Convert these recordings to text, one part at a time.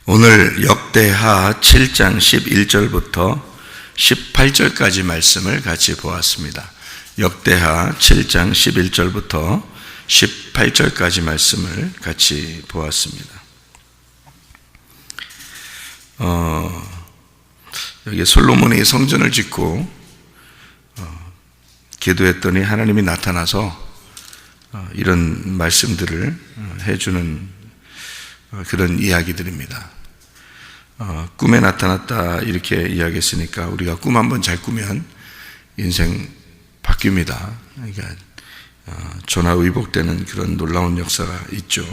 오늘 역대하 7장 11절부터 18절까지 말씀을 같이 보았습니다. 역대하 7장 11절부터 18절까지 말씀을 같이 보았습니다. 여기 솔로몬이 성전을 짓고 기도했더니 하나님이 나타나서 이런 말씀들을 해주는 그런 이야기들입니다. 꿈에 나타났다 이렇게 이야기했으니까 우리가 꿈 한번 잘 꾸면 인생 바뀝니다. 그러니까 전화위복되는 그런 놀라운 역사가 있죠.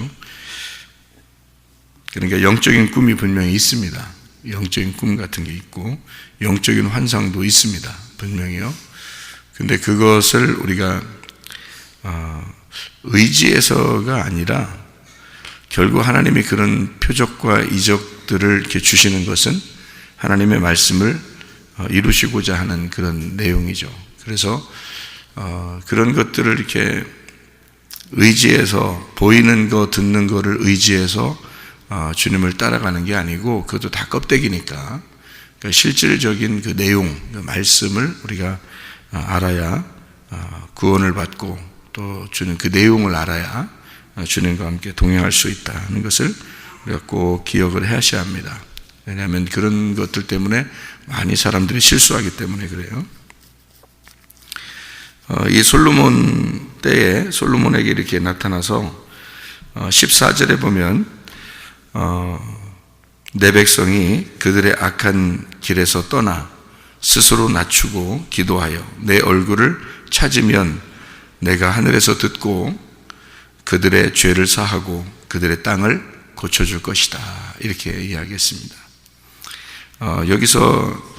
그러니까 영적인 꿈이 분명히 있습니다. 영적인 꿈 같은 게 있고 영적인 환상도 있습니다. 분명히요. 근데 그것을 우리가 의지해서가 아니라 결국 하나님이 그런 표적과 이적들을 이렇게 주시는 것은 하나님의 말씀을 이루시고자 하는 그런 내용이죠. 그래서 그런 것들을 이렇게 의지해서 보이는 거 듣는 거를 의지해서 주님을 따라가는 게 아니고 그것도 다 껍데기니까 그러니까 실질적인 그 내용, 그 말씀을 우리가 알아야 구원을 받고 또 주는 그 내용을 알아야 주님과 함께 동행할 수 있다는 것을 우리가 꼭 기억을 하셔야 합니다. 왜냐하면 그런 것들 때문에 많이 사람들이 실수하기 때문에 그래요. 이 솔로몬 때에 솔로몬에게 이렇게 나타나서 14절에 보면 내 백성이 그들의 악한 길에서 떠나 스스로 낮추고 기도하여 내 얼굴을 찾으면 내가 하늘에서 듣고 그들의 죄를 사하고 그들의 땅을 고쳐줄 것이다 이렇게 이야기했습니다. 여기서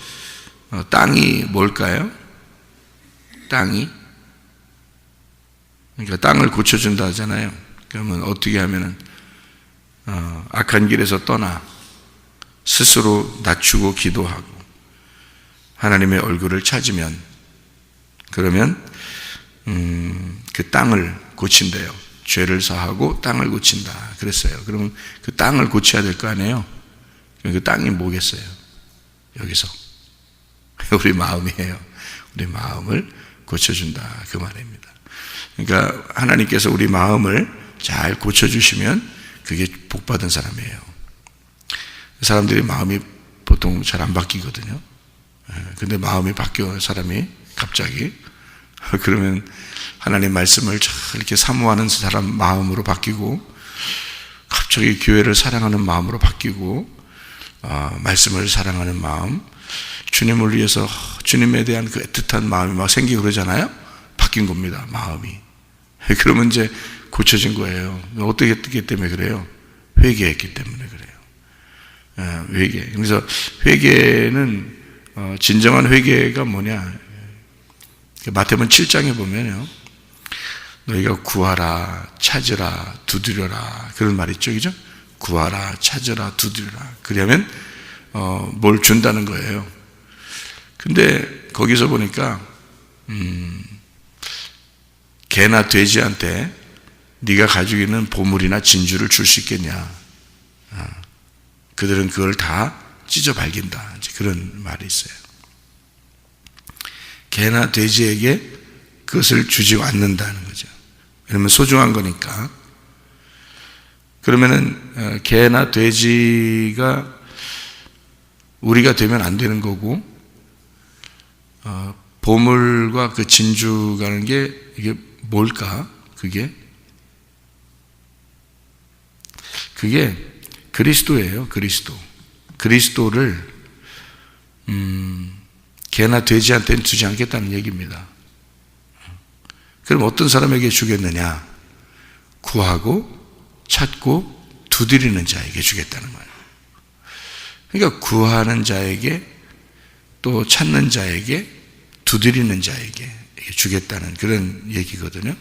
땅이 뭘까요? 땅이 그러니까 땅을 고쳐준다 하잖아요. 그러면 어떻게 하면은 악한 길에서 떠나 스스로 낮추고 기도하고 하나님의 얼굴을 찾으면 그러면 그 땅을 고친대요. 죄를 사하고 땅을 고친다 그랬어요. 그러면 그 땅을 고쳐야 될 거 아니에요. 그 땅이 뭐겠어요? 여기서 우리 마음이에요. 우리 마음을 고쳐준다 그 말입니다. 그러니까 하나님께서 우리 마음을 잘 고쳐주시면 그게 복받은 사람이에요. 사람들이 마음이 보통 잘 안 바뀌거든요. 근데 마음이 바뀌어 사람이 갑자기 그러면 하나님 말씀을 잘 이렇게 사모하는 사람 마음으로 바뀌고 갑자기 교회를 사랑하는 마음으로 바뀌고 말씀을 사랑하는 마음 주님을 위해서 주님에 대한 그 애틋한 마음이 막 생기고 그러잖아요. 바뀐 겁니다. 마음이. 그러면 이제 고쳐진 거예요. 어떻게 했기 때문에 그래요? 회개했기 때문에 그래요. 회개. 그래서 회개는 진정한 회개가 뭐냐? 마태복음 7장에 보면요. 너희가 구하라, 찾으라, 두드려라. 그런 말 있죠. 그죠? 구하라, 찾으라, 두드려라. 그러면, 뭘 준다는 거예요. 근데 거기서 보니까, 개나 돼지한테 네가 가지고 있는 보물이나 진주를 줄 수 있겠냐. 그들은 그걸 다 찢어 발긴다. 그런 말이 있어요. 개나 돼지에게 그것을 주지 않는다는 거죠. 왜냐하면 소중한 거니까. 그러면은 개나 돼지가 우리가 되면 안 되는 거고 보물과 그 진주라는 게 이게 뭘까? 그게 그리스도예요. 그리스도를 개나 돼지한테는 주지 않겠다는 얘기입니다. 그럼 어떤 사람에게 주겠느냐? 구하고 찾고 두드리는 자에게 주겠다는 거예요. 그러니까 구하는 자에게 또 찾는 자에게 두드리는 자에게 주겠다는 그런 얘기거든요.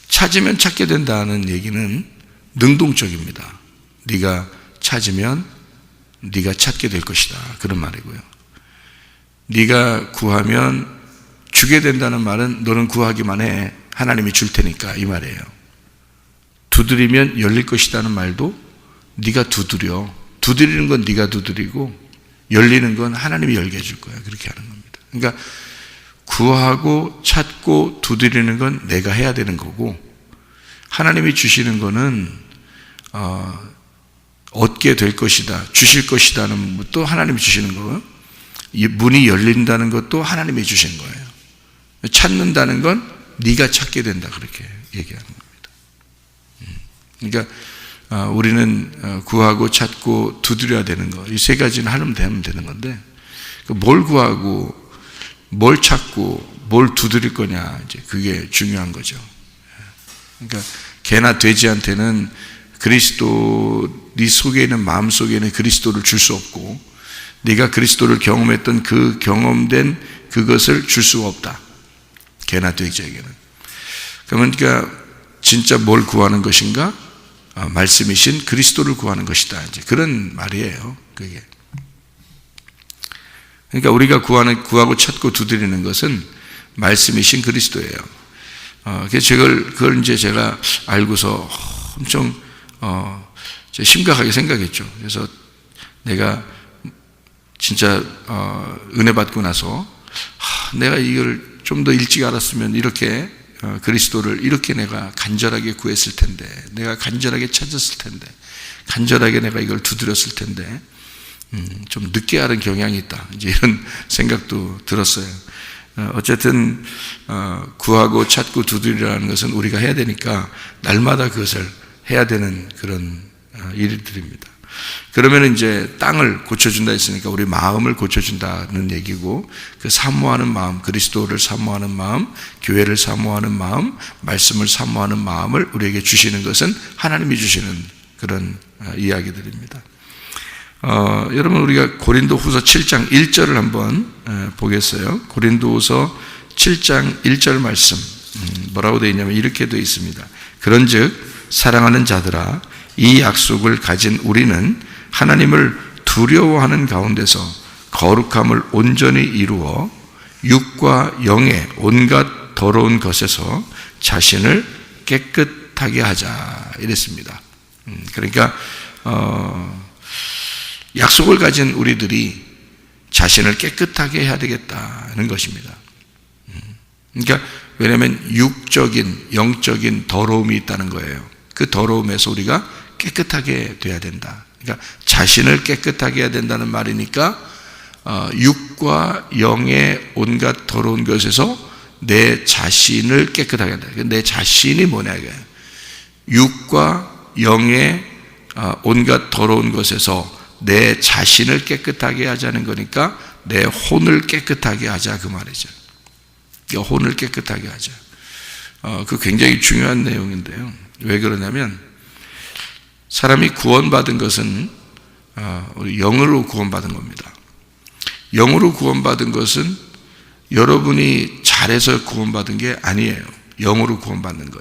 찾으면 찾게 된다는 얘기는 능동적입니다. 네가 찾으면 네가 찾게 될 것이다. 그런 말이고요. 네가 구하면 주게 된다는 말은 너는 구하기만 해. 하나님이 줄 테니까 이 말이에요. 두드리면 열릴 것이라는 말도 네가 두드려. 두드리는 건 네가 두드리고 열리는 건 하나님이 열게 해줄 거야. 그렇게 하는 겁니다. 그러니까 구하고 찾고 두드리는 건 내가 해야 되는 거고, 하나님이 주시는 거는 얻게 될 것이다, 주실 것이다는 것도 하나님이 주시는 거고요. 문이 열린다는 것도 하나님이 주시는 거예요. 찾는다는 건 네가 찾게 된다, 그렇게 얘기하는 겁니다. 그러니까 우리는 구하고 찾고 두드려야 되는 거, 이 세 가지는 하면 되는 건데, 뭘 구하고 뭘 찾고 뭘 두드릴 거냐, 이제 그게 중요한 거죠. 그러니까 개나 돼지한테는 그리스도, 네 속에 있는 마음 속에 있는 그리스도를 줄 수 없고, 네가 그리스도를 경험했던 그 경험된 그것을 줄 수가 없다, 개나 돼지에게는. 그러니까 진짜 뭘 구하는 것인가? 말씀이신 그리스도를 구하는 것이다, 이제 그런 말이에요. 그게. 그러니까 우리가 구하고 찾고 두드리는 것은 말씀이신 그리스도예요. 그래서 그걸 이제 제가 알고서 엄청 심각하게 생각했죠. 그래서 내가 진짜 은혜 받고 나서 내가 이걸 좀 더 일찍 알았으면 이렇게 그리스도를 이렇게 내가 간절하게 구했을 텐데, 내가 간절하게 찾았을 텐데, 간절하게 내가 이걸 두드렸을 텐데, 좀 늦게 하는 경향이 있다, 이제 이런 생각도 들었어요. 어쨌든 구하고 찾고 두드리라는 것은 우리가 해야 되니까 날마다 그것을 해야 되는 그런 일들입니다. 그러면 이제 땅을 고쳐준다 했으니까 우리 마음을 고쳐준다는 얘기고, 그 사모하는 마음, 그리스도를 사모하는 마음, 교회를 사모하는 마음, 말씀을 사모하는 마음을 우리에게 주시는 것은 하나님이 주시는 그런 이야기들입니다. 여러분, 우리가 고린도후서 7장 1절을 한번 보겠어요. 고린도후서 7장 1절 말씀, 뭐라고 되어 있냐면 이렇게 되어 있습니다. 그런즉 사랑하는 자들아, 이 약속을 가진 우리는 하나님을 두려워하는 가운데서 거룩함을 온전히 이루어 육과 영의 온갖 더러운 것에서 자신을 깨끗하게 하자, 이랬습니다. 그러니까 약속을 가진 우리들이 자신을 깨끗하게 해야 되겠다는 것입니다. 그러니까 왜냐하면 육적인, 영적인 더러움이 있다는 거예요. 그 더러움에서 우리가 깨끗하게 돼야 된다. 그러니까 자신을 깨끗하게 해야 된다는 말이니까 육과 영의 온갖 더러운 것에서 내 자신을 깨끗하게 한다. 내 자신이 뭐냐 이거예요. 육과 영의 온갖 더러운 것에서 내 자신을 깨끗하게 하자는 거니까 내 혼을 깨끗하게 하자, 그 말이죠. 혼을 깨끗하게 하자. 그 굉장히 중요한 내용인데요. 왜 그러냐면 사람이 구원받은 것은 우리 영으로 구원받은 겁니다. 영으로 구원받은 것은 여러분이 잘해서 구원받은 게 아니에요. 영으로 구원받는 건.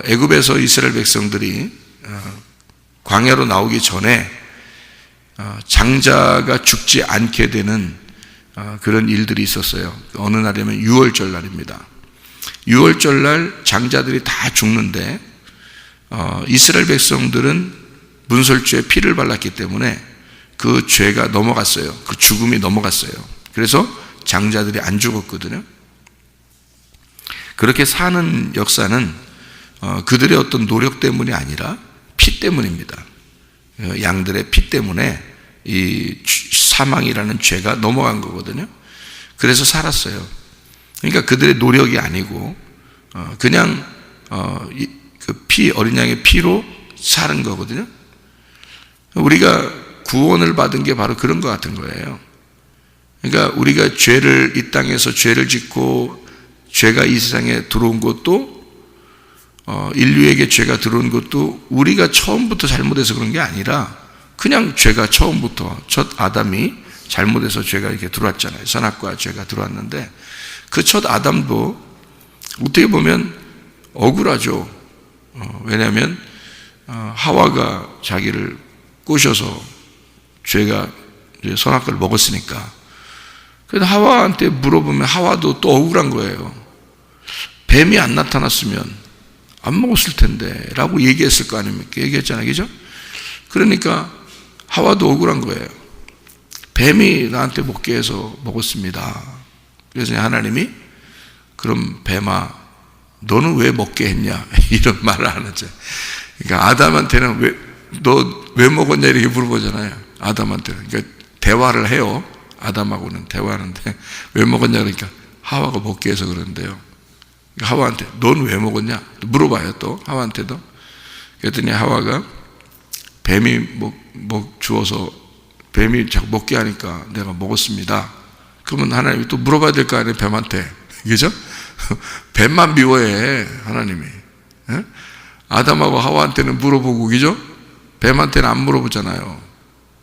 애굽에서 이스라엘 백성들이 광야로 나오기 전에 장자가 죽지 않게 되는 그런 일들이 있었어요. 어느 날이면 유월절 날입니다. 유월절 날 장자들이 다 죽는데 이스라엘 백성들은 문설주에 피를 발랐기 때문에 그 죄가 넘어갔어요. 그 죽음이 넘어갔어요. 그래서 장자들이 안 죽었거든요. 그렇게 사는 역사는 그들의 어떤 노력 때문이 아니라 피 때문입니다. 양들의 피 때문에 이 사망이라는 죄가 넘어간 거거든요. 그래서 살았어요. 그러니까 그들의 노력이 아니고 그냥 그 피, 어린 양의 피로 사는 거거든요. 우리가 구원을 받은 게 바로 그런 것 같은 거예요. 그러니까 우리가 이 땅에서 죄를 짓고 죄가 이 세상에 들어온 것도, 인류에게 죄가 들어온 것도 우리가 처음부터 잘못해서 그런 게 아니라 그냥 죄가 처음부터 첫 아담이 잘못해서 죄가 이렇게 들어왔잖아요. 선악과 죄가 들어왔는데 그 첫 아담도 어떻게 보면 억울하죠. 왜냐하면 하와가 자기를 꼬셔서 죄가 선악과를 먹었으니까. 그래서 하와한테 물어보면 하와도 또 억울한 거예요. 뱀이 안 나타났으면 안 먹었을 텐데 라고 얘기했을 거 아닙니까? 얘기했잖아요. 그죠? 그러니까 하와도 억울한 거예요. 뱀이 나한테 먹게 해서 먹었습니다. 그래서 하나님이 그럼 뱀아 너는 왜 먹게 했냐 이런 말을 안 하죠. 그러니까 아담한테는 너 왜 먹었냐 이렇게 물어보잖아요. 아담한테는. 그러니까 대화를 해요. 아담하고는 대화하는데 왜 먹었냐 그러니까 하와가 먹게 해서 그런데요. 하와한테 넌 왜 먹었냐 물어봐요. 또 하와한테도. 그랬더니 하와가 뱀이 주어서 뱀이 자꾸 먹게 하니까 내가 먹었습니다. 그러면 하나님이 또 물어봐야 될 거 아니에요. 뱀한테. 그죠? 뱀만 미워해 하나님이. 예? 아담하고 하와한테는 물어보고 그죠? 뱀한테는 안 물어보잖아요.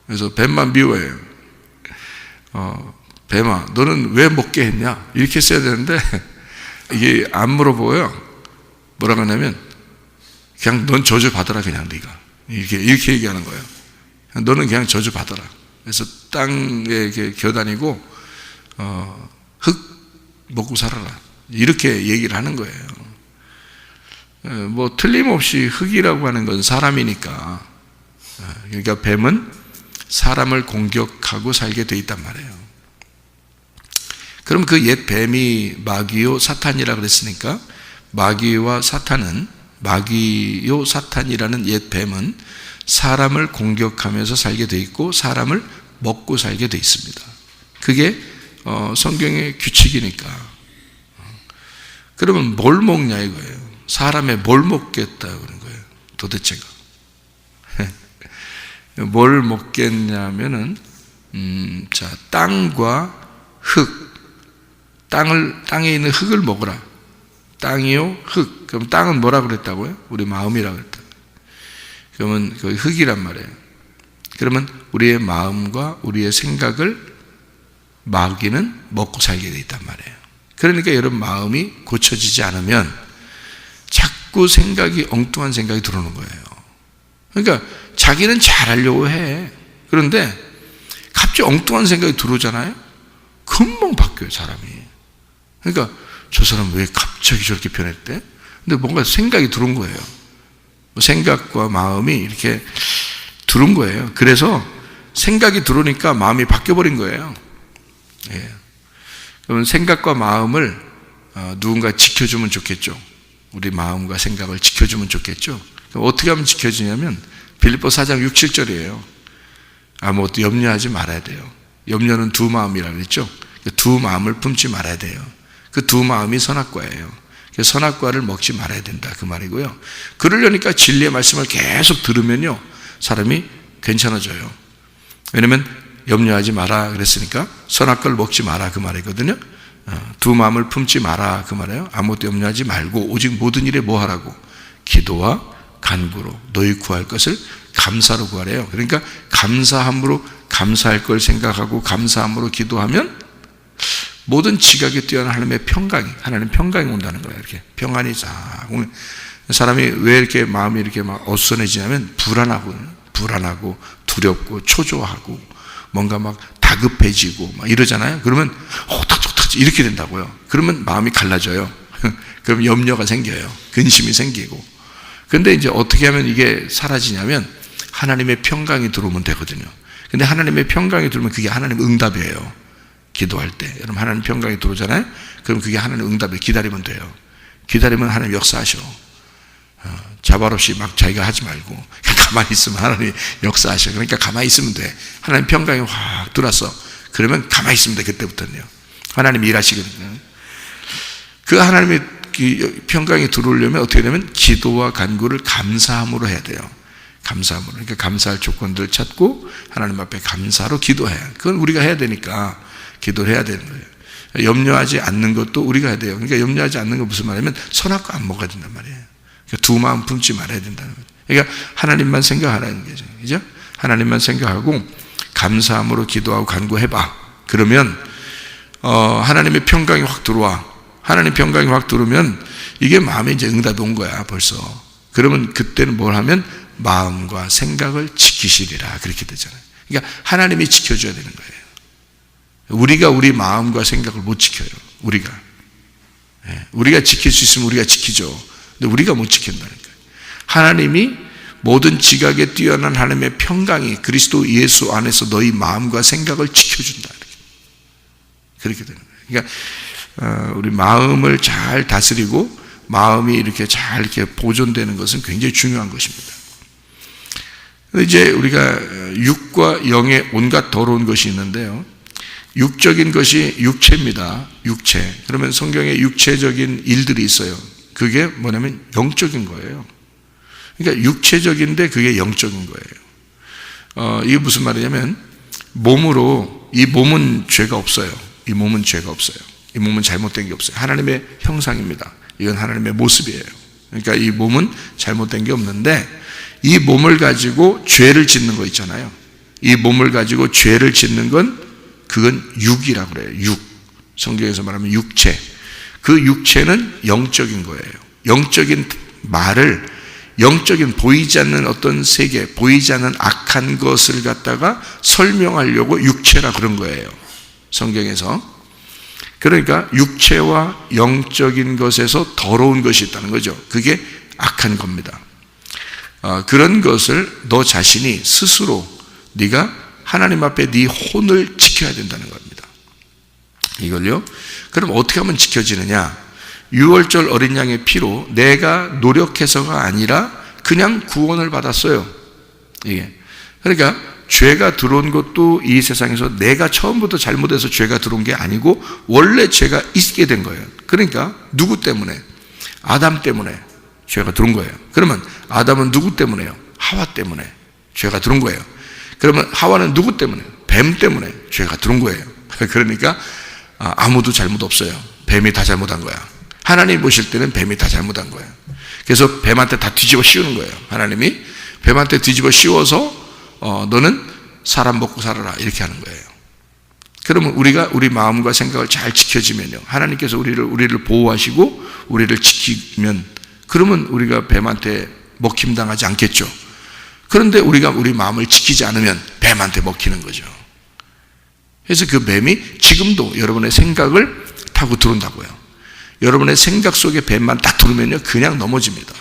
그래서 뱀만 미워해요. 뱀아 너는 왜 먹게 했냐 이렇게 써야 되는데 이게 안 물어보고요. 뭐라고 하냐면 그냥 넌 저주 받아라 그냥 네가 이렇게 얘기하는 거예요. 너는 그냥 저주 받아라. 그래서 땅에 이렇게 겨다니고 흙 먹고 살아라 이렇게 얘기를 하는 거예요. 뭐 틀림없이 흙이라고 하는 건 사람이니까. 그러니까 뱀은 사람을 공격하고 살게 돼 있단 말이에요. 그럼 그 옛 뱀이 마귀요 사탄이라 그랬으니까 마귀요 사탄이라는 옛 뱀은 사람을 공격하면서 살게 돼 있고 사람을 먹고 살게 돼 있습니다. 그게 성경의 규칙이니까. 그러면 뭘 먹냐 이거예요. 사람의 뭘 먹겠다 그런 거예요. 도대체가 뭘 먹겠냐면은 자 땅과 흙, 땅에 있는 흙을 먹으라. 땅이요 흙. 그럼 땅은 뭐라 그랬다고요? 우리 마음이라 그랬다. 그러면 그 흙이란 말이에요. 그러면 우리의 마음과 우리의 생각을 마귀는 먹고 살게 돼 있단 말이에요. 그러니까 여러분 마음이 고쳐지지 않으면 자꾸 생각이 엉뚱한 생각이 들어오는 거예요. 그러니까 자기는 잘하려고 해. 그런데 갑자기 엉뚱한 생각이 들어오잖아요. 금방 바뀌어요 사람이. 그러니까 저 사람 왜 갑자기 저렇게 변했대? 근데 뭔가 생각이 들어온 거예요. 생각과 마음이 이렇게 들어온 거예요. 그래서 생각이 들어오니까 마음이 바뀌어버린 거예요. 예. 그러면 생각과 마음을 누군가 지켜주면 좋겠죠. 우리 마음과 생각을 지켜주면 좋겠죠. 그럼 어떻게 하면 지켜지냐면 빌립보 4장 6, 7절이에요. 아무것도 염려하지 말아야 돼요. 염려는 두 마음이라고 했죠. 두 마음을 품지 말아야 돼요. 그 두 마음이 선악과예요. 선악과를 먹지 말아야 된다 그 말이고요. 그러려니까 진리의 말씀을 계속 들으면요 사람이 괜찮아져요. 왜냐면 염려하지 마라 그랬으니까 선악과를 먹지 마라 그 말이거든요. 두 마음을 품지 마라 그 말이에요. 아무것도 염려하지 말고 오직 모든 일에 뭐 하라고? 기도와 간구로 너희 구할 것을 감사로 구하래요. 그러니까 감사함으로 감사할 걸 생각하고 감사함으로 기도하면 모든 지각에 뛰어난 하나님의 평강이 온다는 거예요. 이렇게 평안이 쫙 오면 사람이 왜 이렇게 마음이 이렇게 막 어수선해지냐면 불안하고 두렵고 초조하고 뭔가 막 다급해지고 막 이러잖아요. 그러면 탁탁탁 이렇게 된다고요. 그러면 마음이 갈라져요. 그럼 염려가 생겨요. 근심이 생기고. 근데 이제 어떻게 하면 이게 사라지냐면 하나님의 평강이 들어오면 되거든요. 근데 하나님의 평강이 들어오면 그게 하나님 응답이에요. 기도할 때 여러분 하나님 평강이 들어오잖아요. 그럼 그게 하나님 응답을 기다리면 돼요. 기다리면 하나님 역사하셔. 자발 없이 막 자기가 하지 말고 그냥 가만히 있으면 하나님 역사하셔. 그러니까 가만히 있으면 돼. 하나님 평강이 확 들어왔어. 그러면 가만히 있으면 돼. 그때부터는요. 하나님 일하시거든요. 그 하나님의 평강이 들어오려면 어떻게 되면 기도와 간구를 감사함으로 해야 돼요. 감사함으로. 그러니까 감사할 조건들을 찾고 하나님 앞에 감사로 기도해야. 그건 우리가 해야 되니까 기도를 해야 되는 거예요. 염려하지 않는 것도 우리가 해야 돼요. 그러니까 염려하지 않는 건 무슨 말이냐면 선악과 안 먹어야 된단 말이에요. 그러니까 두 마음 품지 말아야 된다는 거예요. 그러니까 하나님만 생각하라는 거죠. 그죠? 하나님만 생각하고 감사함으로 기도하고 간구해봐. 그러면 하나님의 평강이 확 들어와. 하나님 평강이 확 들어오면 이게 마음에 이제 응답이 온 거야 벌써. 그러면 그때는 뭘 하면 마음과 생각을 지키시리라 그렇게 되잖아요. 그러니까 하나님이 지켜줘야 되는 거예요. 우리가 우리 마음과 생각을 못 지켜요. 우리가 지킬 수 있으면 우리가 지키죠. 근데 우리가 못 지킨다는 거예요. 하나님이 모든 지각에 뛰어난 하나님의 평강이 그리스도 예수 안에서 너희 마음과 생각을 지켜준다. 그렇게 되는 거예요. 그러니까 우리 마음을 잘 다스리고 마음이 이렇게 잘 이렇게 보존되는 것은 굉장히 중요한 것입니다. 이제 우리가 육과 영의 온갖 더러운 것이 있는데요. 육적인 것이 육체입니다. 육체. 그러면 성경에 육체적인 일들이 있어요. 그게 뭐냐면 영적인 거예요. 그러니까 육체적인데 그게 영적인 거예요. 이게 무슨 말이냐면 몸으로, 이 몸은 죄가 없어요. 이 몸은 죄가 없어요. 이 몸은 잘못된 게 없어요. 하나님의 형상입니다. 이건 하나님의 모습이에요. 그러니까 이 몸은 잘못된 게 없는데 이 몸을 가지고 죄를 짓는 거 있잖아요. 이 몸을 가지고 죄를 짓는 건 그건 육이라고 그래요. 육. 성경에서 말하면 육체. 그 육체는 영적인 거예요. 영적인 말을, 영적인 보이지 않는 어떤 세계, 보이지 않는 악한 것을 갖다가 설명하려고 육체라 그런 거예요. 성경에서. 그러니까 육체와 영적인 것에서 더러운 것이 있다는 거죠. 그게 악한 겁니다. 그런 것을 너 자신이 스스로 네가 하나님 앞에 네 혼을 지켜야 된다는 겁니다. 이걸요. 그럼 어떻게 하면 지켜지느냐? 유월절 어린 양의 피로 내가 노력해서가 아니라 그냥 구원을 받았어요. 이게. 그러니까 죄가 들어온 것도 이 세상에서 내가 처음부터 잘못해서 죄가 들어온 게 아니고 원래 죄가 있게 된 거예요. 그러니까 누구 때문에? 아담 때문에 죄가 들어온 거예요. 그러면 아담은 누구 때문에요? 하와 때문에 죄가 들어온 거예요. 그러면 하와는 누구 때문에? 뱀 때문에 죄가 들어온 거예요. 그러니까 아무도 잘못 없어요. 뱀이 다 잘못한 거야. 하나님 보실 때는 뱀이 다 잘못한 거예요. 그래서 뱀한테 다 뒤집어 씌우는 거예요. 하나님이 뱀한테 뒤집어 씌워서 너는 사람 먹고 살아라 이렇게 하는 거예요. 그러면 우리가 우리 마음과 생각을 잘 지켜지면요, 하나님께서 우리를 보호하시고 우리를 지키면, 그러면 우리가 뱀한테 먹힘당하지 않겠죠. 그런데 우리가 우리 마음을 지키지 않으면 뱀한테 먹히는 거죠. 그래서 그 뱀이 지금도 여러분의 생각을 타고 들어온다고요. 여러분의 생각 속에 뱀만 딱 들어오면요 그냥 넘어집니다.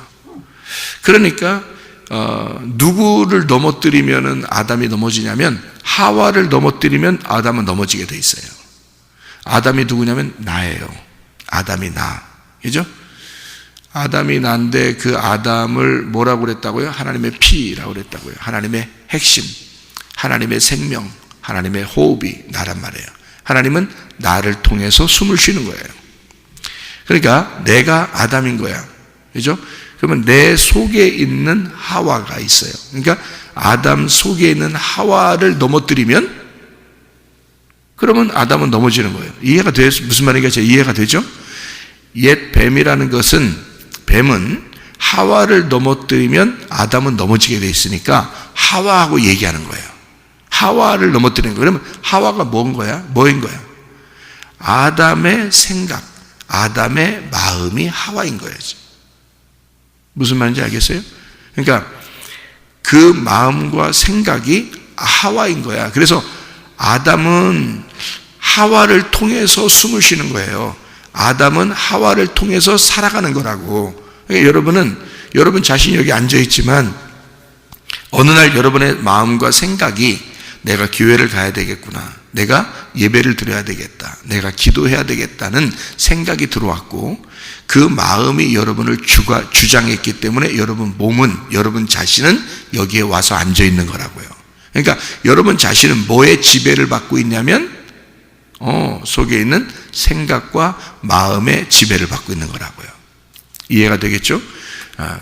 그러니까 누구를 넘어뜨리면 아담이 넘어지냐면 하와를 넘어뜨리면 아담은 넘어지게 돼 있어요. 아담이 누구냐면 나예요. 아담이 나. 그죠? 아담이 나인데 그 아담을 뭐라고 그랬다고요? 하나님의 피라고 그랬다고요. 하나님의 핵심, 하나님의 생명, 하나님의 호흡이 나란 말이에요. 하나님은 나를 통해서 숨을 쉬는 거예요. 그러니까 내가 아담인 거야. 그죠? 그러면 내 속에 있는 하와가 있어요. 그러니까 아담 속에 있는 하와를 넘어뜨리면 그러면 아담은 넘어지는 거예요. 이해가 돼요? 무슨 말인가 이해가 되죠? 옛 뱀이라는 것은, 뱀은 하와를 넘어뜨리면 아담은 넘어지게 돼 있으니까 하와하고 얘기하는 거예요. 하와를 넘어뜨리는 거예요. 그러면 하와가 뭐인 거야? 아담의 생각, 아담의 마음이 하와인 거예요. 무슨 말인지 알겠어요? 그러니까 그 마음과 생각이 하와인 거야. 그래서 아담은 하와를 통해서 숨을 쉬는 거예요. 아담은 하와를 통해서 살아가는 거라고. 그러니까 여러분 자신이 여기 앉아있지만 어느 날 여러분의 마음과 생각이 내가 교회를 가야 되겠구나, 내가 예배를 드려야 되겠다, 내가 기도해야 되겠다는 생각이 들어왔고 그 마음이 여러분을 주장했기 때문에 여러분 몸은, 여러분 자신은 여기에 와서 앉아있는 거라고요. 그러니까 여러분 자신은 뭐에 지배를 받고 있냐면 속에 있는 생각과 마음의 지배를 받고 있는 거라고요. 이해가 되겠죠?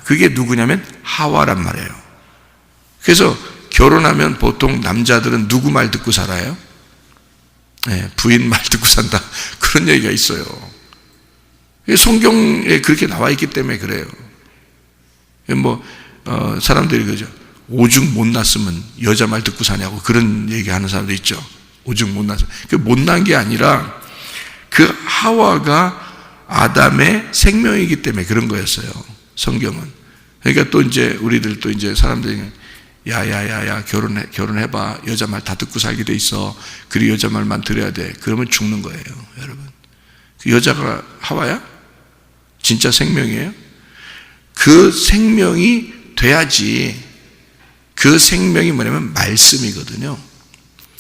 그게 누구냐면 하와란 말이에요. 그래서 결혼하면 보통 남자들은 누구 말 듣고 살아요? 부인 말 듣고 산다, 그런 얘기가 있어요. 성경에 그렇게 나와 있기 때문에 그래요. 사람들이 그죠, 오죽 못났으면 여자 말 듣고 사냐고 그런 얘기하는 사람도 있죠. 오죽 못났으면. 그 못난 게 아니라 그 하와가 아담의 생명이기 때문에 그런 거였어요, 성경은. 그러니까 또 이제 우리들 또 이제 사람들이 야야야야 결혼해봐, 여자 말 다 듣고 살게 돼 있어, 그리고 여자 말만 들어야 돼, 그러면 죽는 거예요. 여러분, 그 여자가 하와야? 진짜 생명이에요? 그 생명이 돼야지. 그 생명이 뭐냐면 말씀이거든요.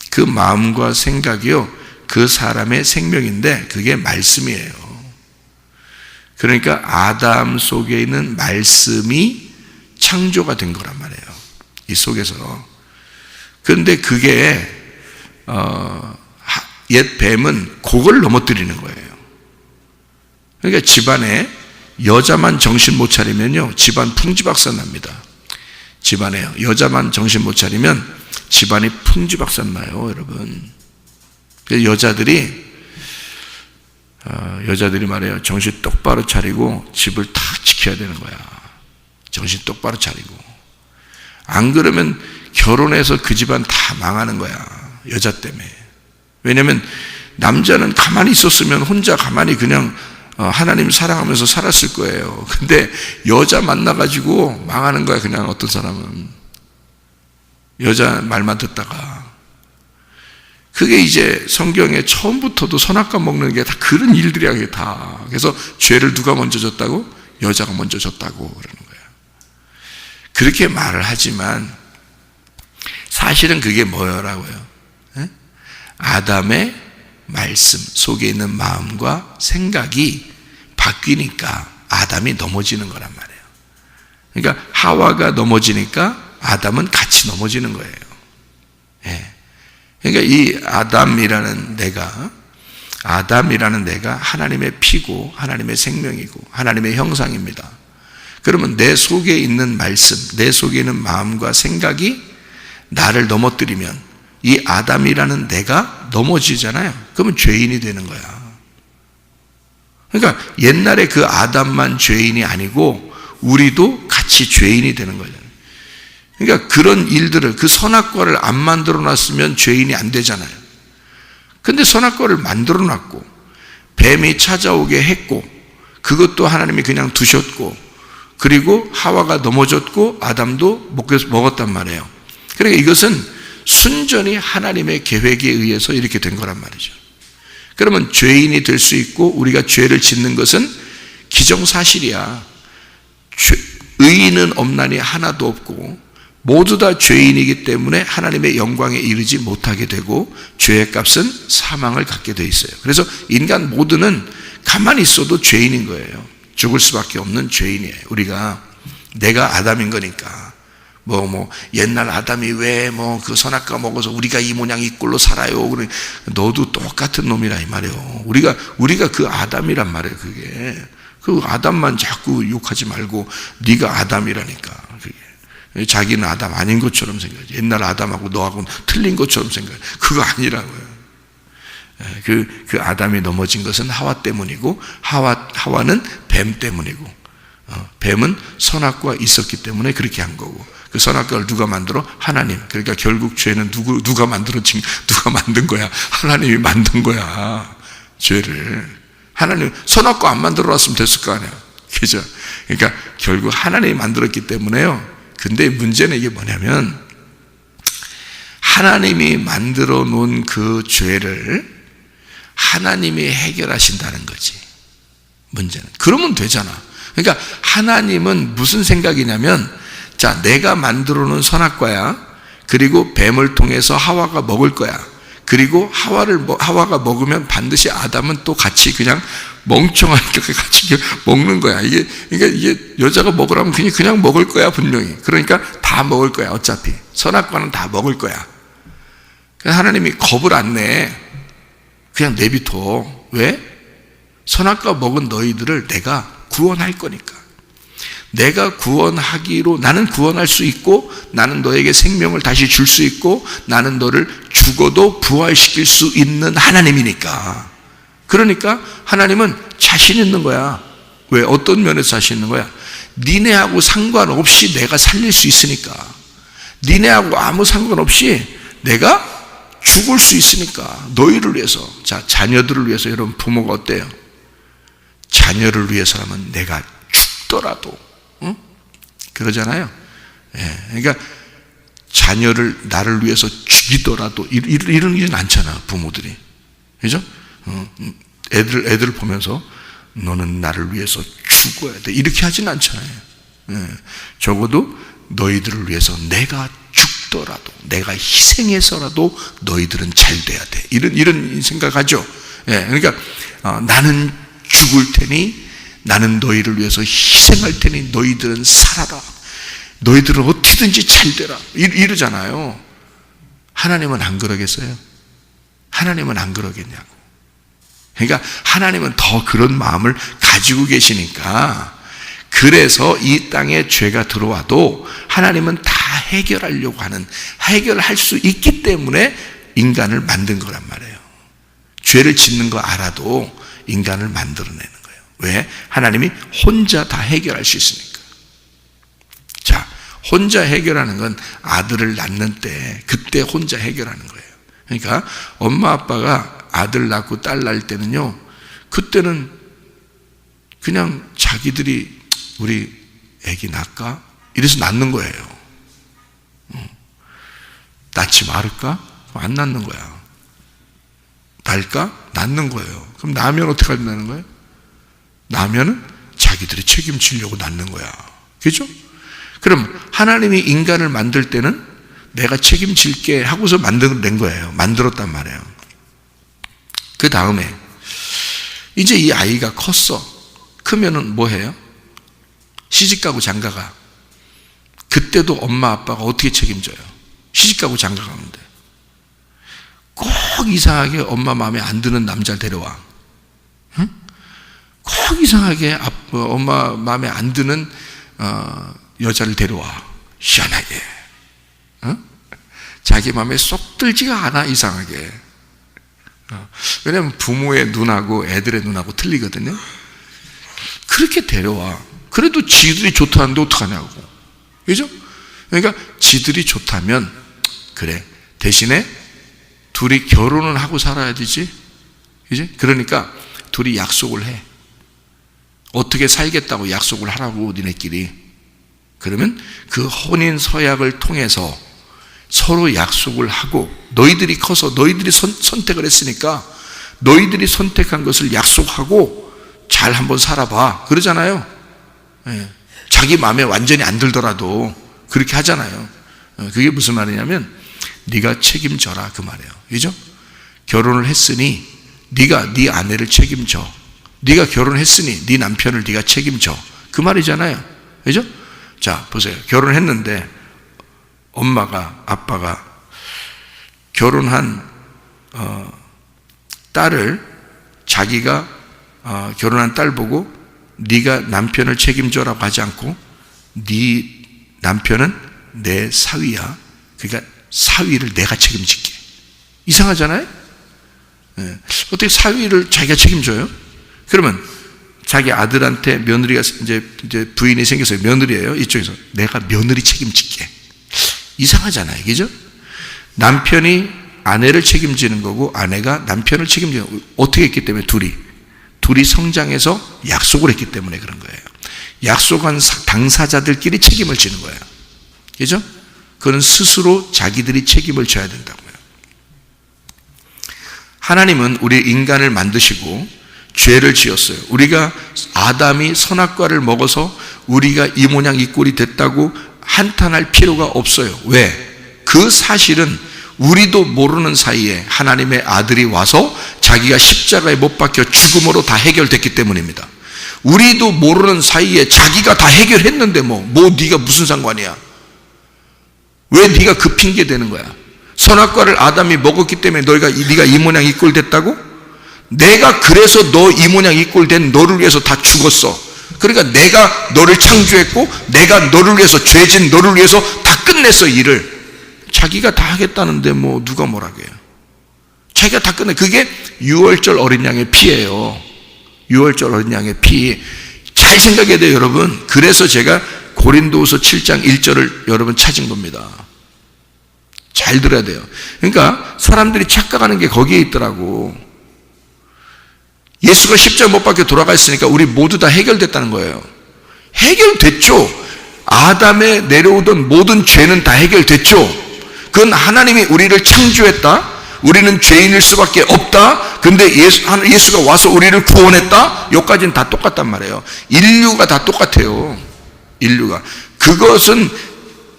그 마음과 생각이요, 그 사람의 생명인데 그게 말씀이에요. 그러니까 아담 속에 있는 말씀이 창조가 된 거란 말이에요. 이 속에서. 그런데 그게 옛 뱀은 그걸 넘어뜨리는 거예요. 그러니까 집안에 여자만 정신 못 차리면요, 집안 풍지박산 납니다. 집안에요, 여자만 정신 못 차리면 집안이 풍지박산 나요, 여러분. 여자들이 말이에요, 정신 똑바로 차리고 집을 탁 지켜야 되는 거야. 정신 똑바로 차리고. 안 그러면 결혼해서 그 집안 다 망하는 거야, 여자 때문에. 왜냐면 남자는 가만히 있었으면 혼자 가만히 그냥 하나님 사랑하면서 살았을 거예요. 근데 여자 만나가지고 망하는 거야, 그냥. 어떤 사람은 여자 말만 듣다가. 그게 이제 성경에 처음부터도 선악과 먹는 게 다 그런 일들이야, 그게 다. 그래서 죄를 누가 먼저 졌다고? 여자가 먼저 졌다고 그러는 거야. 그렇게 말을 하지만 사실은 그게 뭐라고요? 아담의 말씀 속에 있는 마음과 생각이 바뀌니까 아담이 넘어지는 거란 말이에요. 그러니까 하와가 넘어지니까 아담은 같이 넘어지는 거예요. 그러니까 이 아담이라는 내가 하나님의 피고 하나님의 생명이고 하나님의 형상입니다. 그러면 내 속에 있는 말씀, 내 속에 있는 마음과 생각이 나를 넘어뜨리면 이 아담이라는 내가 넘어지잖아요. 그러면 죄인이 되는 거야. 그러니까 옛날에 그 아담만 죄인이 아니고 우리도 같이 죄인이 되는 거잖아요. 그러니까 그런 일들을, 그 선악과를 안 만들어 놨으면 죄인이 안 되잖아요. 근데 선악과를 만들어 놨고 뱀이 찾아오게 했고 그것도 하나님이 그냥 두셨고 그리고 하와가 넘어졌고 아담도 먹었단 말이에요. 그러니까 이것은 순전히 하나님의 계획에 의해서 이렇게 된 거란 말이죠. 그러면 죄인이 될 수 있고 우리가 죄를 짓는 것은 기정사실이야. 의인은 없나니 하나도 없고 모두 다 죄인이기 때문에 하나님의 영광에 이르지 못하게 되고 죄의 값은 사망을 갖게 돼 있어요. 그래서 인간 모두는 가만히 있어도 죄인인 거예요. 죽을 수밖에 없는 죄인이에요. 내가 아담인 거니까. 옛날 아담이 왜 그 선악과 먹어서 우리가 이 모양 이 꼴로 살아요. 그래. 너도 똑같은 놈이라 이 말이에요. 우리가 그 아담이란 말이에요, 그게. 그 아담만 자꾸 욕하지 말고 네가 아담이라니까. 그게. 자기는 아담 아닌 것처럼 생각하지. 옛날 아담하고 너하고는 틀린 것처럼 생각해. 그거 아니라고요. 그 아담이 넘어진 것은 하와 때문이고 하와는 뱀 때문이고 뱀은 선악과가 있었기 때문에 그렇게 한 거고 그 선악과를 누가 만들어? 하나님. 그러니까 결국 죄는 누가 만든 거야? 하나님이 만든 거야, 죄를. 하나님 선악과 안 만들어 놨으면 됐을 거 아니야, 그죠? 그러니까 결국 하나님이 만들었기 때문에요. 근데 문제는 이게 뭐냐면 하나님이 만들어 놓은 그 죄를 하나님이 해결하신다는 거지, 문제는. 그러면 되잖아. 그러니까 하나님은 무슨 생각이냐면, 자, 내가 만들어 놓은 선악과야. 그리고 뱀을 통해서 하와가 먹을 거야. 그리고 하와가 먹으면 반드시 아담은 또 같이 그냥 멍청하니까 같이 먹는 거야. 그러니까 이게 여자가 먹으라면 그냥 먹을 거야, 분명히. 그러니까 다 먹을 거야, 어차피. 선악과는 다 먹을 거야. 그래서 하나님이 겁을 안 내. 그냥 내비둬. 왜? 선악과 먹은 너희들을 내가 구원할 거니까. 내가 구원하기로, 나는 구원할 수 있고 나는 너에게 생명을 다시 줄 수 있고 나는 너를 죽어도 부활시킬 수 있는 하나님이니까. 그러니까 하나님은 자신 있는 거야. 왜? 어떤 면에서 자신 있는 거야? 니네하고 상관없이 내가 살릴 수 있으니까. 니네하고 아무 상관없이 내가 죽을 수 있으니까. 너희를 위해서. 자, 자녀들을 위해서. 여러분, 부모가 어때요? 자녀를 위해서라면 내가 죽더라도, 응? 그러잖아요. 그러니까 자녀를 나를 위해서 죽이더라도 이런 일은 않잖아, 부모들이. 그죠? 애들을 보면서 너는 나를 위해서 죽어야 돼, 이렇게 하진 않잖아요. 적어도 너희들을 위해서 내가 죽더라도, 내가 희생해서라도 너희들은 잘 돼야 돼. 이런 생각하죠. 그러니까 나는 죽을 테니, 나는 너희를 위해서 희생할 테니 너희들은 살아라. 너희들은 어떻게든지 잘 되라. 이러잖아요. 하나님은 안 그러겠어요? 하나님은 안 그러겠냐고. 그러니까 하나님은 더 그런 마음을 가지고 계시니까, 그래서 이 땅에 죄가 들어와도 하나님은 다 해결하려고 하는, 해결할 수 있기 때문에 인간을 만든 거란 말이에요. 죄를 짓는 거 알아도 인간을 만들어내는 거예요. 왜? 하나님이 혼자 다 해결할 수 있으니까. 자, 혼자 해결하는 건 아들을 낳는 때, 그때 혼자 해결하는 거예요. 그러니까 엄마 아빠가 아들 낳고 딸 낳을 때는요, 그때는 그냥 자기들이 우리 애기 낳을까? 이래서 낳는 거예요. 낳지 말을까? 안 낳는 거야. 낳을까? 낳는 거예요. 그럼 낳으면 어떻게 하는 거예요? 낳으면은 자기들이 책임지려고 낳는 거야. 그죠? 그럼 하나님이 인간을 만들 때는 내가 책임질게 하고서 만들어낸 거예요. 만들었단 말이에요. 그 다음에 이제 이 아이가 컸어. 크면은 뭐 해요? 시집가고 장가가. 그때도 엄마 아빠가 어떻게 책임져요? 시집가고 장가가는데 꼭 이상하게 엄마 마음에 안 드는 남자를 데려와. 응? 꼭 이상하게 엄마 마음에 안 드는 여자를 데려와. 희한하게. 응? 자기 마음에 쏙 들지가 않아. 이상하게. 왜냐하면 부모의 눈하고 애들의 눈하고 틀리거든요. 그렇게 데려와. 그래도 지들이 좋다는데 어떡하냐고. 그죠? 그러니까 지들이 좋다면 그래, 대신에 둘이 결혼을 하고 살아야 되지. 그지? 그러니까 둘이 약속을 해. 어떻게 살겠다고 약속을 하라고, 니네끼리. 그러면 그 혼인 서약을 통해서 서로 약속을 하고, 너희들이 커서 너희들이 선택을 했으니까 너희들이 선택한 것을 약속하고 잘 한번 살아봐. 그러잖아요. 자기 마음에 완전히 안 들더라도 그렇게 하잖아요. 그게 무슨 말이냐면 네가 책임져라 그 말이에요. 그죠? 결혼을 했으니 네가 네 아내를 책임져. 네가 결혼했으니 네 남편을 네가 책임져. 그 말이잖아요. 그죠? 자, 보세요. 결혼했는데 엄마가, 아빠가 결혼한 딸을, 자기가 결혼한 딸 보고 네가 남편을 책임져라고 하지 않고 네 남편은 내 사위야. 그러니까 사위를 내가 책임질게. 이상하잖아요? 어떻게 사위를 자기가 책임져요? 그러면 자기 아들한테 며느리가 이제 부인이 생겼어요. 며느리예요. 이쪽에서 내가 며느리 책임질게. 이상하잖아요. 그죠? 남편이 아내를 책임지는 거고 아내가 남편을 책임지는 거고. 어떻게 했기 때문에 둘이 성장해서 약속을 했기 때문에 그런 거예요. 약속한 당사자들끼리 책임을 지는 거예요. 그죠? 그건 스스로 자기들이 책임을 져야 된다고요. 하나님은 우리 인간을 만드시고 죄를 지었어요. 우리가 아담이 선악과를 먹어서 우리가 이 모양 이 꼴이 됐다고 한탄할 필요가 없어요. 왜? 그 사실은 우리도 모르는 사이에 하나님의 아들이 와서 자기가 십자가에 못 박혀 죽음으로 다 해결됐기 때문입니다. 우리도 모르는 사이에 자기가 다 해결했는데 뭐 네가 무슨 상관이야? 왜 네가 그 핑계 대는 거야? 선악과를 아담이 먹었기 때문에 네가 이 모양 이 꼴 됐다고? 내가 그래서 너 이 모양 이 꼴 된 너를 위해서 다 죽었어. 그러니까 내가 너를 창조했고 내가 너를 위해서, 죄진 너를 위해서 다 끝냈어. 일을 자기가 다 하겠다는데 뭐 누가 뭐라고 해요? 자기가 다 끝내. 그게 유월절 어린 양의 피예요. 유월절 어린 양의 피. 잘 생각해야 돼요, 여러분. 그래서 제가 고린도후서 7장 1절을 여러분 찾은 겁니다. 잘 들어야 돼요. 그러니까 사람들이 착각하는 게 거기에 있더라고. 예수가 십자가 못 박혀 돌아갔으니까 우리 모두 다 해결됐다는 거예요. 해결됐죠. 아담에 내려오던 모든 죄는 다 해결됐죠. 그건 하나님이 우리를 창조했다. 우리는 죄인일 수밖에 없다. 근데 예수가 와서 우리를 구원했다. 여기까지는 다 똑같단 말이에요. 인류가 다 똑같아요. 인류가. 그것은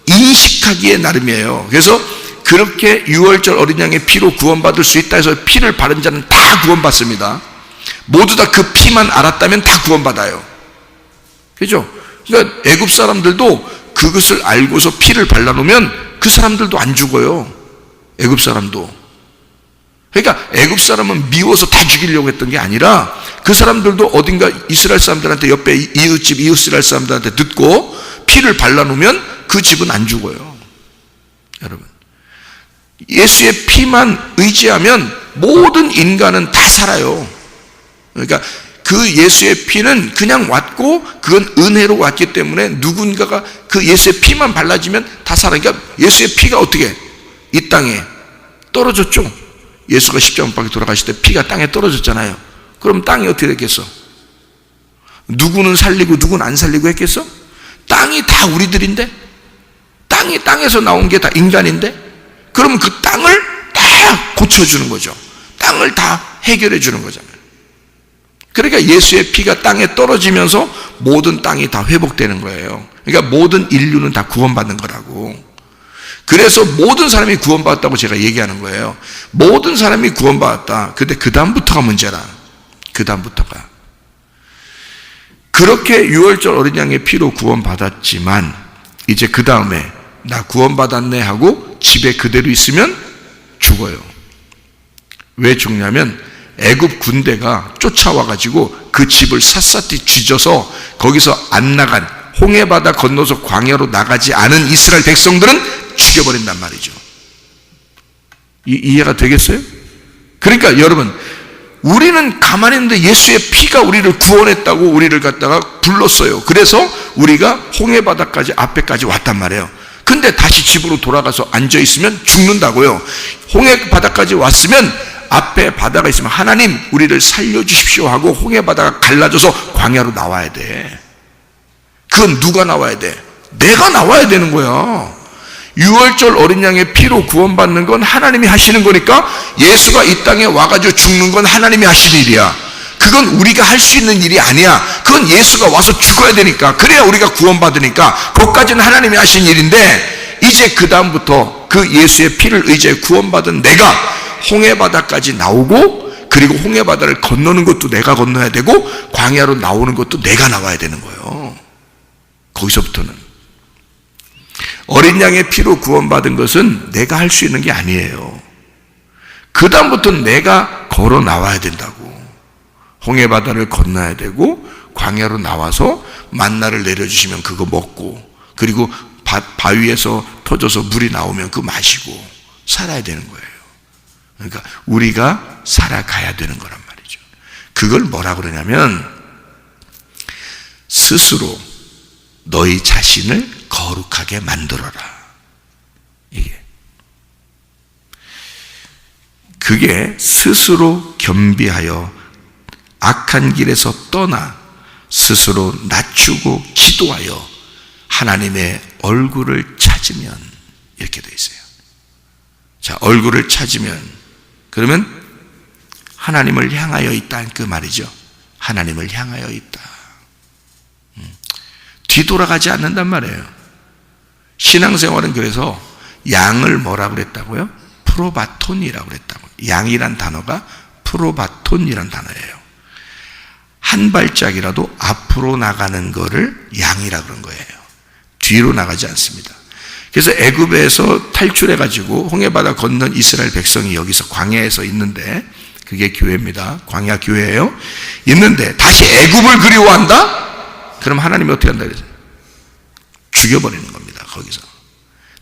인식하기에 나름이에요. 그래서 그렇게 유월절 어린 양의 피로 구원받을 수 있다 해서 피를 바른 자는 다 구원받습니다. 모두 다 그 피만 알았다면 다 구원받아요. 그죠? 그러니까 애굽 사람들도 그것을 알고서 피를 발라놓으면 그 사람들도 안 죽어요. 애굽 사람도. 그러니까 애굽 사람은 미워서 다 죽이려고 했던 게 아니라 그 사람들도 어딘가 이스라엘 사람들한테 옆에 이웃집 이스라엘 사람들한테 듣고 피를 발라놓으면 그 집은 안 죽어요. 여러분, 예수의 피만 의지하면 모든 인간은 다 살아요. 그러니까 그 예수의 피는 그냥 왔고 그건 은혜로 왔기 때문에 누군가가 그 예수의 피만 발라지면 다 살아. 그러니까 예수의 피가 어떻게 이 땅에 떨어졌죠. 예수가 십자가 못 박혀 돌아가실 때 피가 땅에 떨어졌잖아요. 그럼 땅이 어떻게 됐겠어? 누구는 살리고 누구는 안 살리고 했겠어? 땅이 다 우리들인데, 땅이 땅에서 나온 게 다 인간인데, 그러면 그 땅을 다 고쳐주는 거죠. 땅을 다 해결해 주는 거잖아요. 그러니까 예수의 피가 땅에 떨어지면서 모든 땅이 다 회복되는 거예요. 그러니까 모든 인류는 다 구원받는 거라고. 그래서 모든 사람이 구원받았다고 제가 얘기하는 거예요. 모든 사람이 구원받았다. 근데 그 다음부터가 문제라. 그 다음부터가. 그렇게 유월절 어린 양의 피로 구원받았지만 이제 그 다음에 나 구원받았네 하고 집에 그대로 있으면 죽어요. 왜 죽냐면 애굽 군대가 쫓아와가지고 그 집을 샅샅이 쥐져서 거기서 안 나간, 홍해바다 건너서 광야로 나가지 않은 이스라엘 백성들은 죽여버린단 말이죠. 이해가 되겠어요? 그러니까 여러분, 우리는 가만히 있는데 예수의 피가 우리를 구원했다고 우리를 갖다가 불렀어요. 그래서 우리가 홍해바다까지 앞에까지 왔단 말이에요. 근데 다시 집으로 돌아가서 앉아있으면 죽는다고요. 홍해바다까지 왔으면 앞에 바다가 있으면 하나님 우리를 살려주십시오 하고 홍해바다가 갈라져서 광야로 나와야 돼. 그건 누가 나와야 돼? 내가 나와야 되는 거야. 유월절 어린 양의 피로 구원받는 건 하나님이 하시는 거니까 예수가 이 땅에 와가지고 죽는 건 하나님이 하시는 일이야. 그건 우리가 할 수 있는 일이 아니야. 그건 예수가 와서 죽어야 되니까, 그래야 우리가 구원받으니까 그것까지는 하나님이 하신 일인데, 이제 그 다음부터 그 예수의 피를 의지해 구원받은 내가 홍해바다까지 나오고, 그리고 홍해바다를 건너는 것도 내가 건너야 되고 광야로 나오는 것도 내가 나와야 되는 거예요. 거기서부터는 어린 양의 피로 구원받은 것은 내가 할 수 있는 게 아니에요. 그 다음부터는 내가 걸어 나와야 된다고. 홍해바다를 건너야 되고 광야로 나와서 만나를 내려주시면 그거 먹고, 그리고 바위에서 터져서 물이 나오면 그거 마시고 살아야 되는 거예요. 그러니까 우리가 살아가야 되는 거란 말이죠. 그걸 뭐라 그러냐면 스스로 너희 자신을 거룩하게 만들어라. 그게 스스로 겸비하여 악한 길에서 떠나 스스로 낮추고 기도하여 하나님의 얼굴을 찾으면, 이렇게 되어 있어요. 자, 얼굴을 찾으면, 그러면 하나님을 향하여 있다 그 말이죠. 하나님을 향하여 있다. 뒤돌아가지 않는단 말이에요. 신앙생활은 그래서 양을 뭐라 그랬다고요? 프로바톤이라고 그랬다고. 양이란 단어가 프로바톤이란 단어예요. 한 발짝이라도 앞으로 나가는 거를 양이라 그런 거예요. 뒤로 나가지 않습니다. 그래서 애굽에서 탈출해가지고 홍해바다 건넌 이스라엘 백성이 여기서 광야에서 있는데, 그게 교회입니다. 광야 교회예요. 있는데 다시 애굽을 그리워한다? 그럼 하나님이 어떻게 한다 그랬어요? 죽여버리는 겁니다. 거기서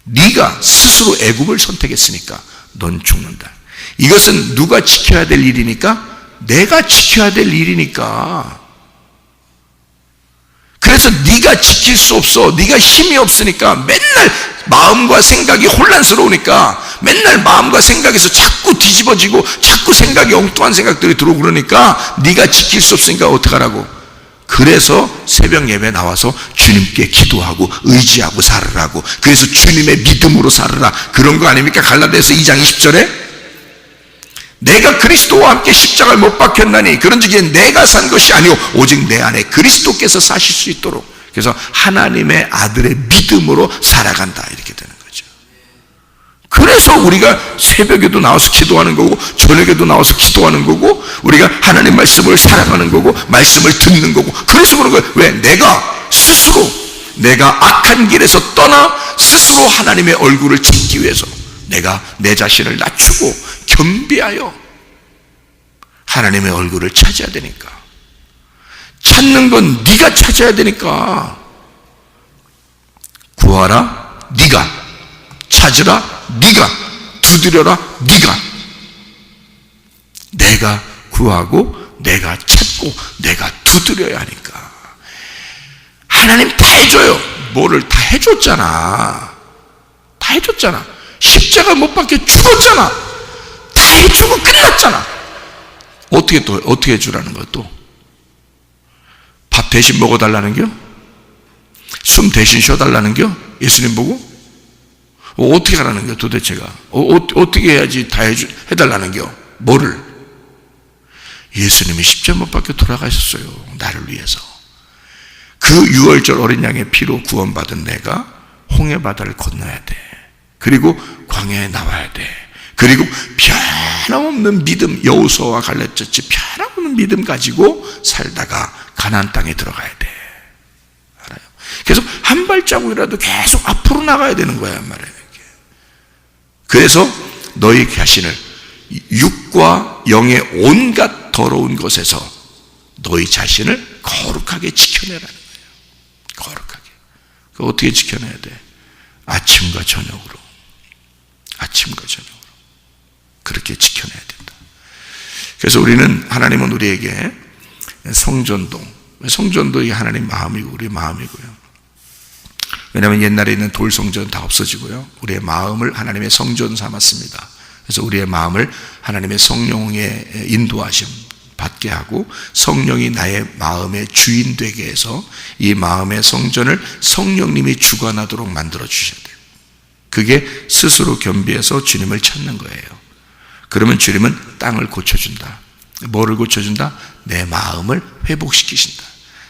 네가 스스로 애굽을 선택했으니까 넌 죽는다. 이것은 누가 지켜야 될 일이니까? 내가 지켜야 될 일이니까. 그래서 네가 지킬 수 없어. 네가 힘이 없으니까 맨날 마음과 생각이 혼란스러우니까 맨날 마음과 생각에서 자꾸 뒤집어지고 자꾸 생각이 엉뚱한 생각들이 들어오고 그러니까 네가 지킬 수 없으니까 어떡하라고. 그래서 새벽 예배 나와서 주님께 기도하고 의지하고 살으라고. 그래서 주님의 믿음으로 살으라. 그런 거 아닙니까? 갈라디아서 2장 20절에 내가 그리스도와 함께 십자가를 못 박혔나니 그런즉 내가 산 것이 아니오 오직 내 안에 그리스도께서 사실 수 있도록. 그래서 하나님의 아들의 믿음으로 살아간다, 이렇게 되는 거죠. 그래서 우리가 새벽에도 나와서 기도하는 거고, 저녁에도 나와서 기도하는 거고, 우리가 하나님 말씀을 살아가는 거고, 말씀을 듣는 거고. 그래서 그런 거예요. 왜? 내가 스스로, 내가 악한 길에서 떠나 스스로 하나님의 얼굴을 찾기 위해서 내가 내 자신을 낮추고 겸비하여 하나님의 얼굴을 찾아야 되니까. 찾는 건 네가 찾아야 되니까. 구하라 네가, 찾으라 네가, 두드려라 네가. 내가 구하고 내가 찾고 내가 두드려야 하니까. 하나님 다 해줘요. 뭐를 다 해줬잖아. 다 해줬잖아. 십자가 못 박혀 죽었잖아. 다 해주고 끝났잖아. 어떻게 해주라는 거야? 또 밥 대신 먹어달라는 겨? 숨 대신 쉬어달라는 겨? 예수님 보고? 어떻게 하라는 겨 도대체가? 어떻게 해야지 다 해달라는 겨? 뭐를? 예수님이 십자가 못 박혀 돌아가셨어요. 나를 위해서. 그 유월절 어린 양의 피로 구원받은 내가 홍해 바다를 건너야 돼. 그리고 광야에 나와야 돼. 그리고 변함없는 믿음, 여호수아와 갈렙같이 변함없는 믿음 가지고 살다가 가나안 땅에 들어가야 돼. 알아요? 그래서 한 발자국이라도 계속 앞으로 나가야 되는 거야, 말이에요. 그래서 너희 자신을 육과 영의 온갖 더러운 것에서 너희 자신을 거룩하게 지켜내라는 거예요. 거룩하게. 그 어떻게 지켜내야 돼? 아침과 저녁으로. 아침과 저녁으로. 그렇게 지켜내야 된다. 그래서 하나님은 우리에게 성전도 이게 하나님 마음이고 우리의 마음이고요. 왜냐하면 옛날에 있는 돌 성전 다 없어지고요. 우리의 마음을 하나님의 성전 삼았습니다. 그래서 우리의 마음을 하나님의 성령의 인도하심 받게 하고 성령이 나의 마음의 주인 되게 해서 이 마음의 성전을 성령님이 주관하도록 만들어 주셔야 돼요. 그게 스스로 겸비해서 주님을 찾는 거예요. 그러면 주님은 땅을 고쳐준다. 뭐를 고쳐준다? 내 마음을 회복시키신다.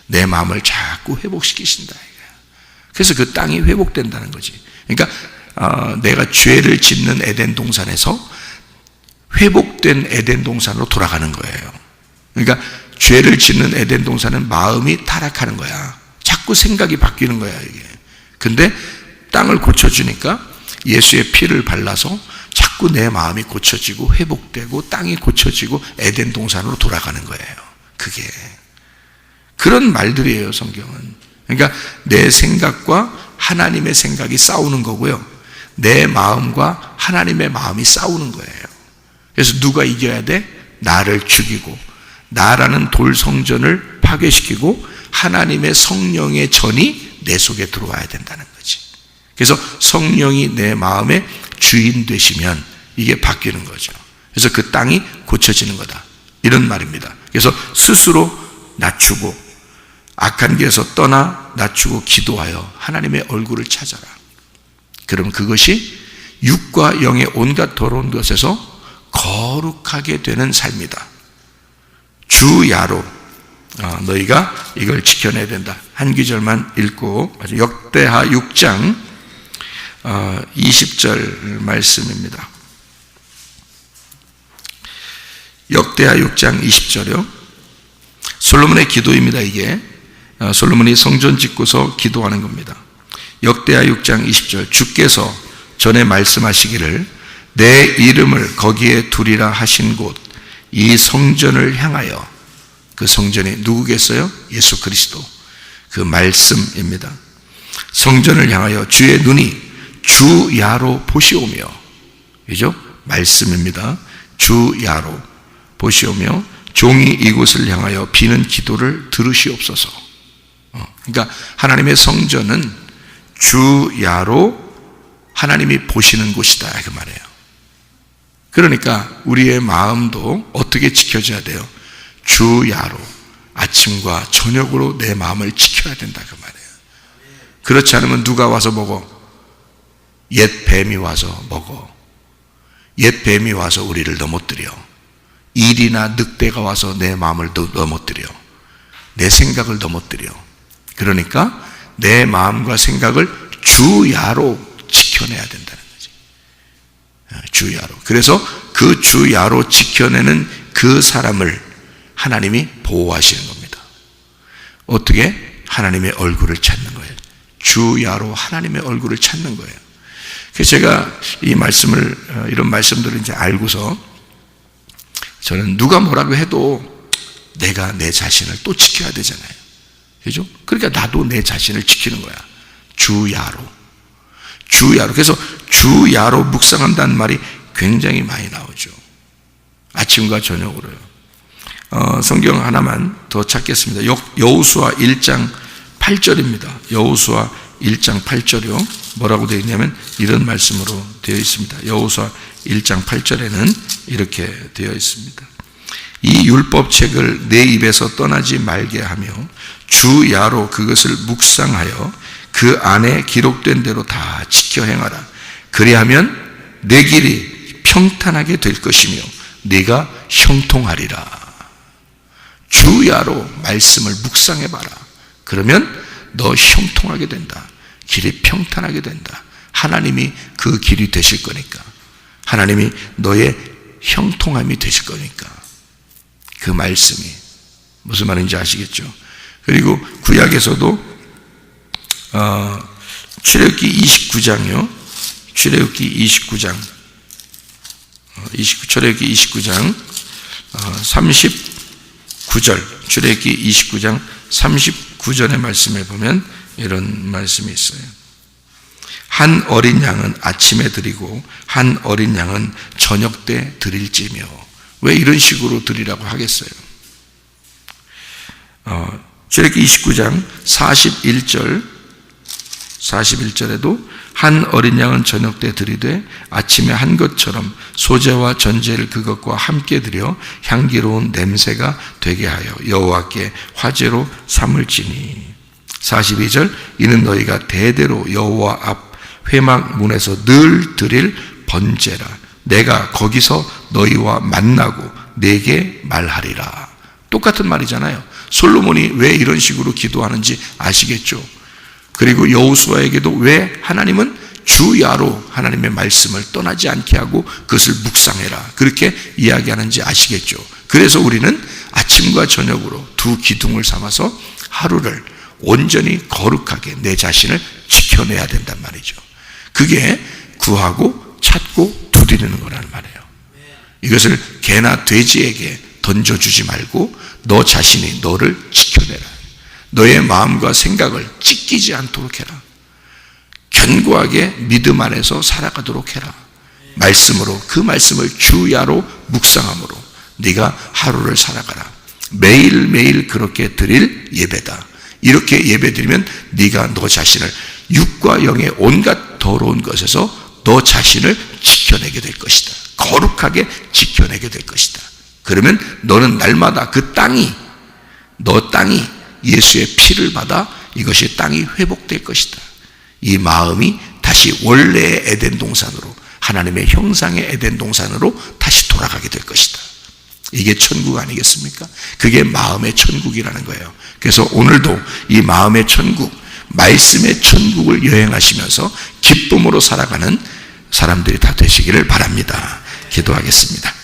내 마음을 자꾸 회복시키신다. 그래서 그 땅이 회복된다는 거지. 그러니까 내가 죄를 짓는 에덴 동산에서 회복된 에덴 동산으로 돌아가는 거예요. 그러니까 죄를 짓는 에덴 동산은 마음이 타락하는 거야. 자꾸 생각이 바뀌는 거야, 이게. 근데 땅을 고쳐주니까 예수의 피를 발라서 자꾸 내 마음이 고쳐지고 회복되고 땅이 고쳐지고 에덴 동산으로 돌아가는 거예요. 그게 그런 말들이에요, 성경은. 그러니까 내 생각과 하나님의 생각이 싸우는 거고요. 내 마음과 하나님의 마음이 싸우는 거예요. 그래서 누가 이겨야 돼? 나를 죽이고 나라는 돌 성전을 파괴시키고 하나님의 성령의 전이 내 속에 들어와야 된다는 거지. 그래서 성령이 내 마음의 주인 되시면 이게 바뀌는 거죠. 그래서 그 땅이 고쳐지는 거다, 이런 말입니다. 그래서 스스로 낮추고 악한 길에서 떠나 낮추고 기도하여 하나님의 얼굴을 찾아라. 그럼 그것이 육과 영의 온갖 더러운 것에서 거룩하게 되는 삶이다. 주야로 너희가 이걸 지켜내야 된다. 한 구절만 읽고, 역대하 6장 20절 말씀입니다. 역대하 6장 20절이요. 솔로몬의 기도입니다. 이게 솔로몬이 성전 짓고서 기도하는 겁니다. 역대하 6장 20절. 주께서 전에 말씀하시기를 내 이름을 거기에 두리라 하신 곳 이 성전을 향하여, 그 성전이 누구겠어요? 예수 그리스도, 그 말씀입니다. 성전을 향하여 주의 눈이 주야로 보시오며, 그죠? 말씀입니다. 주야로 보시오며 종이 이곳을 향하여 비는 기도를 들으시옵소서. 그러니까 하나님의 성전은 주야로 하나님이 보시는 곳이다, 그 말이에요. 그러니까 우리의 마음도 어떻게 지켜져야 돼요? 주야로, 아침과 저녁으로 내 마음을 지켜야 된다, 그 말이에요. 그렇지 않으면 누가 와서 먹어? 옛 뱀이 와서 먹어. 옛 뱀이 와서 우리를 넘어뜨려. 일이나 늑대가 와서 내 마음을 넘어뜨려. 내 생각을 넘어뜨려. 그러니까 내 마음과 생각을 주야로 지켜내야 된다는 거지. 주야로. 그래서 그 주야로 지켜내는 그 사람을 하나님이 보호하시는 겁니다. 어떻게? 하나님의 얼굴을 찾는 거예요. 주야로 하나님의 얼굴을 찾는 거예요. 그래서 제가 이 말씀을, 이런 말씀들을 이제 알고서 저는 누가 뭐라고 해도 내가 내 자신을 또 지켜야 되잖아요. 그죠? 그러니까 나도 내 자신을 지키는 거야. 주야로. 주야로. 그래서 주야로 묵상한다는 말이 굉장히 많이 나오죠. 아침과 저녁으로요. 성경 하나만 더 찾겠습니다. 여호수아 1장 8절입니다. 여호수아 1장 8절이요. 뭐라고 되어 있냐면 이런 말씀으로 되어 있습니다. 여호수아 1장 8절에는 이렇게 되어 있습니다. 이 율법책을 내 입에서 떠나지 말게 하며 주야로 그것을 묵상하여 그 안에 기록된 대로 다 지켜 행하라. 그리하면 내 길이 평탄하게 될 것이며 네가 형통하리라. 주야로 말씀을 묵상해봐라. 그러면 너 형통하게 된다. 길이 평탄하게 된다. 하나님이 그 길이 되실 거니까. 하나님이 너의 형통함이 되실 거니까. 그 말씀이 무슨 말인지 아시겠죠? 그리고 구약에서도 출애굽기 29장이요. 출애굽기 29장 출애굽기 29장 39절 출애굽기 29장 39절의 말씀에 보면 이런 말씀이 있어요. 한 어린 양은 아침에 드리고 한 어린 양은 저녁 때 드릴지며. 왜 이런 식으로 드리라고 하겠어요? 출애굽기 29장 41절에도 한 어린 양은 저녁 때 드리되 아침에 한 것처럼 소제와 전제를 그것과 함께 드려 향기로운 냄새가 되게 하여 여호와께 화제로 삼을지니. 42절 이는 너희가 대대로 여호와 앞 회막 문에서 늘 드릴 번제라. 내가 거기서 너희와 만나고 내게 말하리라. 똑같은 말이잖아요. 솔로몬이 왜 이런 식으로 기도하는지 아시겠죠? 그리고 여호수아에게도 왜 하나님은 주야로 하나님의 말씀을 떠나지 않게 하고 그것을 묵상해라 그렇게 이야기하는지 아시겠죠? 그래서 우리는 아침과 저녁으로 두 기둥을 삼아서 하루를 온전히 거룩하게 내 자신을 지켜내야 된단 말이죠. 그게 구하고 찾고 두드리는 거라는 말이에요. 이것을 개나 돼지에게 던져주지 말고 너 자신이 너를 지켜내라. 너의 마음과 생각을 찢기지 않도록 해라. 견고하게 믿음 안에서 살아가도록 해라. 말씀으로, 그 말씀을 주야로 묵상함으로 네가 하루를 살아가라. 매일매일 그렇게 드릴 예배다. 이렇게 예배드리면 네가 너 자신을 육과 영의 온갖 더러운 것에서 너 자신을 지켜내게 될 것이다. 거룩하게 지켜내게 될 것이다. 그러면 너는 날마다 그 땅이, 너 땅이 예수의 피를 받아 이것이 땅이 회복될 것이다. 이 마음이 다시 원래의 에덴 동산으로, 하나님의 형상의 에덴 동산으로 다시 돌아가게 될 것이다. 이게 천국 아니겠습니까? 그게 마음의 천국이라는 거예요. 그래서 오늘도 이 마음의 천국, 말씀의 천국을 여행하시면서 기쁨으로 살아가는 사람들이 다 되시기를 바랍니다. 기도하겠습니다.